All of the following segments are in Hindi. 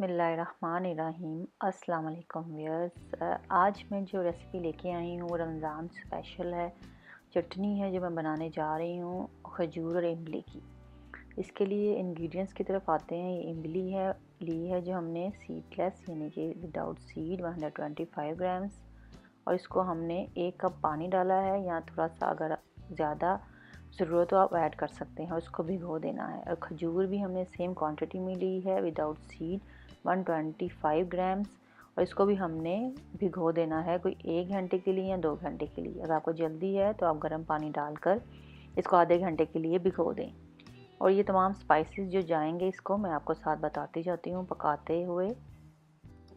बिस्मिल्लाहिर्रहमानिर्रहीम। अस्सलाम वालेकुम व्यूअर्स। आज मैं जो रेसिपी लेके आई हूँ वो रमज़ान स्पेशल है। चटनी है जो मैं बनाने जा रही हूँ खजूर और इमली की। इसके लिए इंग्रेडिएंट्स की तरफ आते हैं। ये इमली है ली है जो हमने सीडलेस यानी कि विदाउट सीड 125 ग्राम्स, और इसको हमने 1 कप पानी डाला है, या थोड़ा सा अगर ज़्यादा ज़रूरत हो आप ऐड कर सकते हैं। उसको भिगो देना है। और खजूर भी हमने सेम क्वांटिटी में ली है विदाउट सीड 125 ग्राम्स, और इसको भी हमने भिगो देना है कोई 1 घंटे के लिए या 2 घंटे के लिए। अगर आपको जल्दी है तो आप गर्म पानी डालकर इसको आधे घंटे के लिए भिगो दें। और ये तमाम स्पाइसेस जो जाएंगे इसको मैं आपको साथ बताती जाती हूँ पकाते हुए।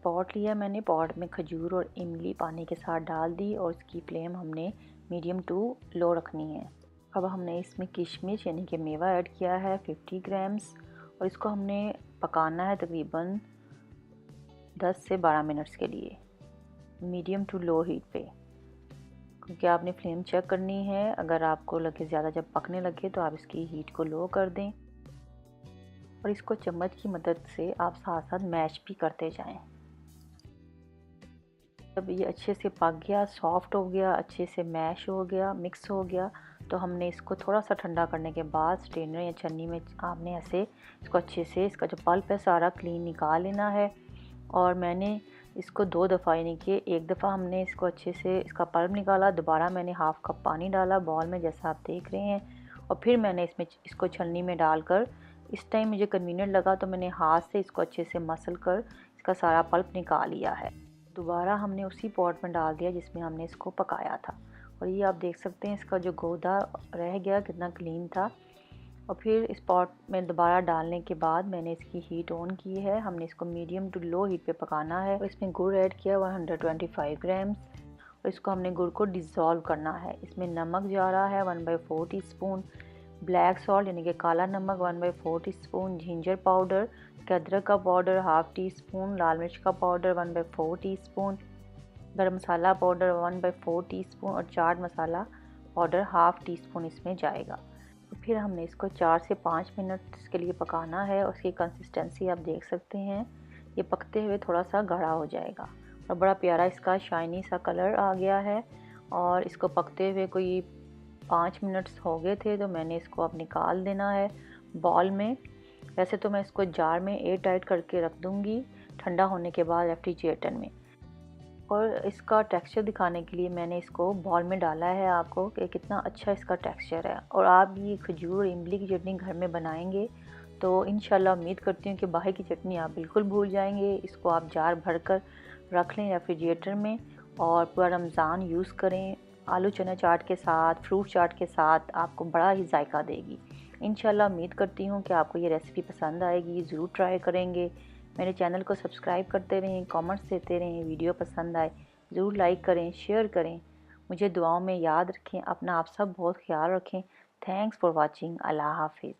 पॉट लिया मैंने, पॉट में खजूर और इमली पानी के साथ डाल दी और इसकी फ्लेम हमने मीडियम टू लो रखनी है। अब हमने इसमें किशमिश यानी कि मेवा ऐड किया है 50 ग्राम्स, और इसको हमने पकाना है तकरीबन 10 से 12 मिनट्स के लिए मीडियम टू लो हीट पे, क्योंकि आपने फ्लेम चेक करनी है। अगर आपको लगे ज़्यादा जब पकने लगे तो आप इसकी हीट को लो कर दें, और इसको चम्मच की मदद से आप साथ साथ मैश भी करते जाएं। जब ये अच्छे से पक गया, सॉफ्ट हो गया, अच्छे से मैश हो गया, मिक्स हो गया, तो हमने इसको थोड़ा सा ठंडा करने के बाद स्ट्रेनर या छन्नी में आपने ऐसे इसको अच्छे से इसका जो पल्प है सारा क्लीन निकाल लेना है। और मैंने इसको 2 दफ़ा यानी कि एक दफ़ा हमने इसको अच्छे से इसका पल्प निकाला, दोबारा मैंने हाफ़ कप पानी डाला बॉल में जैसा आप देख रहे हैं, और फिर मैंने इसको छन्नी में डालकर इस टाइम मुझे कन्वीनियंट लगा तो मैंने हाथ से इसको अच्छे से मसल कर इसका सारा पल्प निकाल लिया है। दोबारा हमने उसी पॉट में डाल दिया जिसमें हमने इसको पकाया था, और ये आप देख सकते हैं इसका जो गोदा रह गया कितना क्लीन था। और फिर इस पॉट में दोबारा डालने के बाद मैंने इसकी हीट ऑन की है। हमने इसको मीडियम टू लो हीट पे पकाना है। और इसमें गुड़ ऐड किया 125 ग्राम्स, और इसको हमने गुड़ को डिज़ोल्व करना है। इसमें नमक जा रहा है 1/4 टीस्पून, ब्लैक सॉल्ट यानी कि काला नमक 1/4 टीस्पून, जिंजर पाउडर, अदरक का पाउडर हाफ़ टी स्पून, लाल मिर्च का पाउडर 1/4 टीस्पून, गरम मसाला पाउडर 1/4 टीस्पून, और chaat masala powder half tea spoon इसमें जाएगा। फिर हमने इसको 4 से 5 मिनट के लिए पकाना है। उसकी कंसिस्टेंसी आप देख सकते हैं, ये पकते हुए थोड़ा सा गाढ़ा हो जाएगा, और बड़ा प्यारा इसका शाइनी सा कलर आ गया है। और इसको पकते हुए कोई 5 मिनट्स हो गए थे, तो मैंने इसको अब निकाल देना है बॉल में। वैसे तो मैं इसको जार में एयर टाइट करके रख दूँगी ठंडा होने के बाद रेफ्रिजरेटर में। और इसका टेक्सचर दिखाने के लिए मैंने इसको बॉल में डाला है आपको कि कितना अच्छा इसका टेक्सचर है। और आप ये खजूर और इमली की चटनी घर में बनाएंगे तो इंशाल्लाह उम्मीद करती हूँ कि बाहर की चटनी आप बिल्कुल भूल जाएंगे। इसको आप जार भर कर रख लें रेफ्रिजरेटर में, और पूरा रमज़ान यूज़ करें। आलू चना चाट के साथ, फ्रूट चाट के साथ आपको बड़ा ही जायका देगी। इंशाल्लाह उम्मीद करती हूँ कि आपको ये रेसिपी पसंद आएगी, ज़रूर ट्राई करेंगे। मेरे चैनल को सब्सक्राइब करते रहें, कमेंट्स देते रहें, वीडियो पसंद आए ज़रूर लाइक करें, शेयर करें। मुझे दुआओं में याद रखें। अपना आप सब बहुत ख्याल रखें। Thanks for watching. अल्लाह हाफिज़।